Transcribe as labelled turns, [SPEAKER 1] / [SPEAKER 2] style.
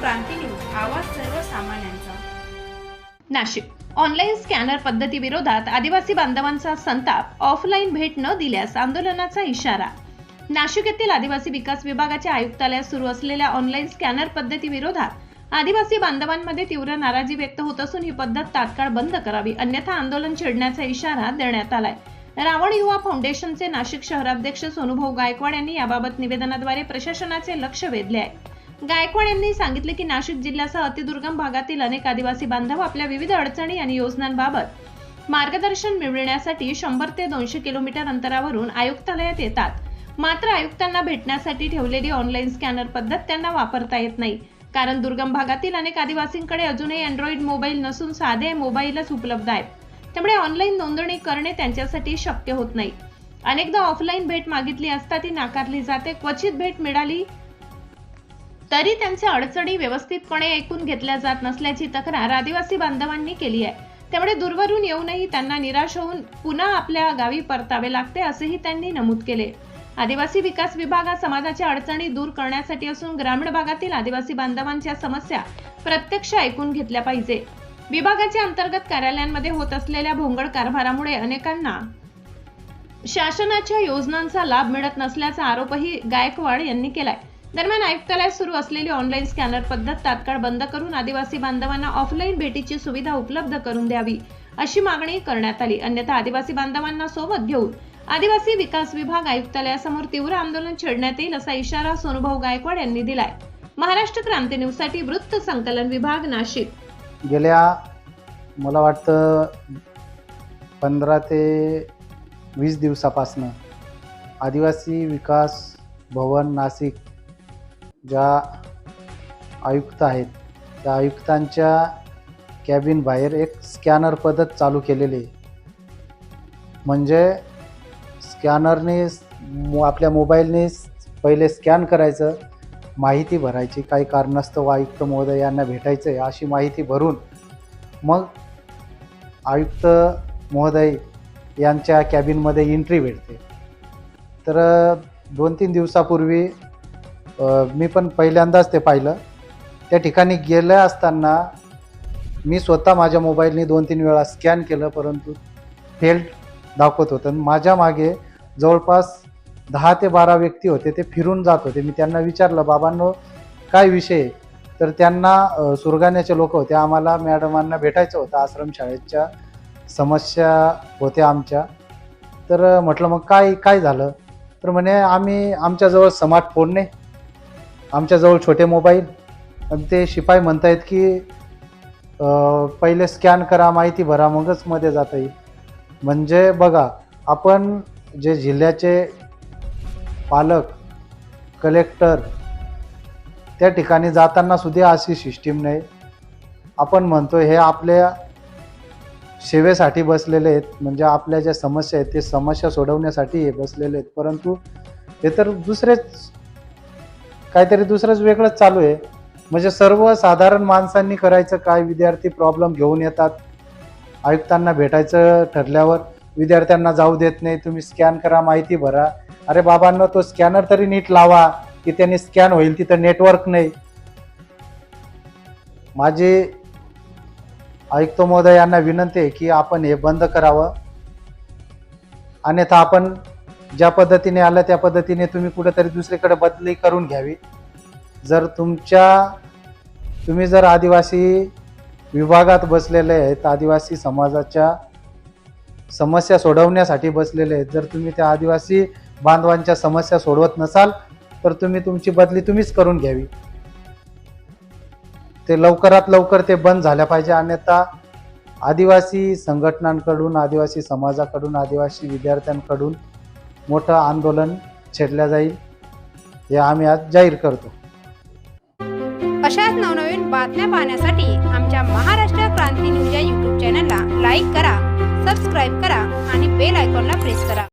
[SPEAKER 1] क्रांती news, आवाज सर्वसामान्यांचा।
[SPEAKER 2] Nashik online scanner पद्धती विरोधात आदिवासी बांधवांचा संताप, ऑफलाईन भेट न दिल्यास आंदोलनाचा इशारा। नाशिक येथील आदिवासी विकास विभागाच्या आयुक्तालयात सुरू असलेल्या ऑनलाईन स्कॅनर पद्धती विरोधात आदिवासी बांधवांमध्ये तीव्र नाराजी व्यक्त होत असून ही पद्धत तात्काळ बंद करावी, अन्यथा आंदोलन छेडण्याचा इशारा देण्यात आलाय। रावण युवा फाउंडेशनचे नाशिक शहराध्यक्ष सोनूभाऊ गायकवाड यांनी याबाबत निवेदनाद्वारे प्रशासनाचे लक्ष वेधले आहे। गायकवाड यांनी सांगितले की नाशिक जिल्ह्यासह अतिदुर्गम भागातील अनेक आदिवासी बांधव आपल्या विविध अडचणी आणि योजनांबाबत मार्गदर्शन मिळविण्यासाठी 100 ते 200 किलोमीटर अंतरावरून आयुक्तालयात येतात। मात्र आयुक्तांना भेटण्यासाठी ठेवलेली ऑनलाईन स्कॅनर पद्धत त्यांना वापरता येत नाही, कारण दुर्गम भागातील अनेक आदिवासींकडे अजूनही अँड्रॉइड मोबाईल नसून साधे मोबाईलच उपलब्ध आहेत। त्यामुळे ऑनलाईन नोंदणी करणे त्यांच्यासाठी शक्य होत नाही। अनेकदा ऑफलाईन भेट मागितली असता ती नाकारली जाते, क्वचित भेट मिळाली तरी त्यांच्या अडचणी व्यवस्थितपणे ऐकून घेतल्या जात नसल्याची तक्रार आदिवासी बांधवांनी केली आहे। त्यामुळे दूरवरून येऊनही त्यांना निराश होऊन पुन्हा आपल्या गावी परतावे लागते, असेही त्यांनी नमूद केले। आदिवासी विकास विभाग हा समाजाच्या अडचणी दूर करण्यासाठी असून ग्रामीण भागातील आदिवासी बांधवांच्या समस्या प्रत्यक्ष ऐकून घेतल्या पाहिजे। विभागाच्या अंतर्गत कार्यालयांमध्ये होत असलेल्या भोंगळ कारभारामुळे अनेकांना शासनाच्या योजनांचा लाभ मिळत नसल्याचा आरोपही गायकवाड यांनी केलाय। दरम्यान आयुक्तालयात सुरू असलेली ऑनलाईन स्कॅनर पद्धत तात्काळ बंद करून आदिवासी बांधवांना ऑफलाईन भेटीची सुविधा उपलब्ध करून द्यावी, अशी मागणी करण्यात आली। अन्यथा आदिवासी बांधवांना सोबत घेऊन आदिवासी विकास विभाग आयुक्तालयासमोर तीव्र आंदोलन छेडण्यात येईल, असा इशारा सोनूभाऊ गायकवाड यांनी दिलाय। महाराष्ट्र क्रांती न्यूज साठी वृत्त संकलन विभाग, नाशिक।
[SPEAKER 3] गेल्या मला वाटतं 15 ते 20 दिवसापासून आदिवासी विकास भवन नाशिक ज्या आयुक्त आहेत त्या आयुक्तांच्या कॅबिन बाहेर एक स्कॅनर पद्धत चालू केलेली आहे। म्हणजे स्कॅनरने आपल्या मोबाईलने पहिले स्कॅन करायचं, माहिती भरायची, काही कारणास्तव आयुक्त महोदय यांना भेटायचं आहे अशी माहिती भरून मग आयुक्त महोदय यांच्या कॅबिनमध्ये एंट्री भेटते। तर 2-3 दिवसापूर्वी मी पण पहिल्यांदाच ते पाहिलं। त्या ठिकाणी गेले असताना मी स्वतः माझ्या मोबाईलने 2-3 वेळा स्कॅन केलं, परंतु फेल्ड दाखवत होतं। माझ्या मागे जवळपास 10 ते 12 व्यक्ती होते, ते फिरून जात होते। मी त्यांना विचारलं, बाबांनो काय विषय? तर त्यांना सुरगाण्याचे लोक होते, आम्हाला मॅडमांना भेटायचं होतं, आश्रमशाळेच्या समस्या होत्या आमच्या। तर म्हटलं मग काय झालं? तर म्हणे आमच्याजवळ स्मार्टफोन नाही, आमच्याजवळ छोटे मोबाईल, आणि ते शिपाई म्हणतायत की पहिले स्कॅन करा, माहिती भरा, मगच मध्ये जाता येईल। म्हणजे बघा, आपण जे जिल्ह्याचे पालक, कलेक्टर त्या ठिकाणी जाताना सुद्धा अशी सिस्टीम नाही। आपण म्हणतो हे आपल्या सेवेसाठी बसलेले आहेत, म्हणजे आपल्या ज्या समस्या आहेत ते समस्या सोडवण्यासाठी हे बसलेले आहेत, परंतु हे तर काहीतरी दुसरंच वेगळंच चालू आहे। म्हणजे सर्वसाधारण माणसांनी करायचं काय? विद्यार्थी प्रॉब्लेम घेऊन येतात, आयुक्तांना भेटायचं ठरल्यावर विद्यार्थ्यांना जाऊ देत नाही, तुम्ही स्कॅन करा, माहिती भरा। अरे बाबांनो, तो स्कॅनर तरी नीट लावा की त्यांनी स्कॅन होईल, तिथं नेटवर्क नाही। माझी आयुक्त महोदय यांना विनंती आहे की आपण हे बंद करावं, अन्यथा आपण ज्या पद्धतीने आलं त्या पद्धतीने तुम्ही कुठेतरी दुसरीकडे बदली करून घ्यावी। जर तुम्ही जर आदिवासी विभागात बसलेले आहेत, आदिवासी समाजाच्या समस्या सोडवण्यासाठी बसलेले आहेत, जर तुम्ही त्या आदिवासी बांधवांच्या समस्या सोडवत नसाल तर तुमची बदली तुम्हीच करून घ्यावी। ते लवकरात लवकर ते बंद झाल्या पाहिजे, अन्यथा आदिवासी संघटनांकडून, आदिवासी समाजाकडून, आदिवासी विद्यार्थ्यांकडून मोठं आंदोलन छेडलं जाईल, हे आम्ही आज जाहीर करतो।
[SPEAKER 1] अशाच नवनवीन बातम्या पाहण्यासाठी आमच्या महाराष्ट्र क्रांती न्यूज या YouTube चॅनलला लाईक करा, सबस्क्राईब करा आणि बेल आयकॉनला प्रेस करा।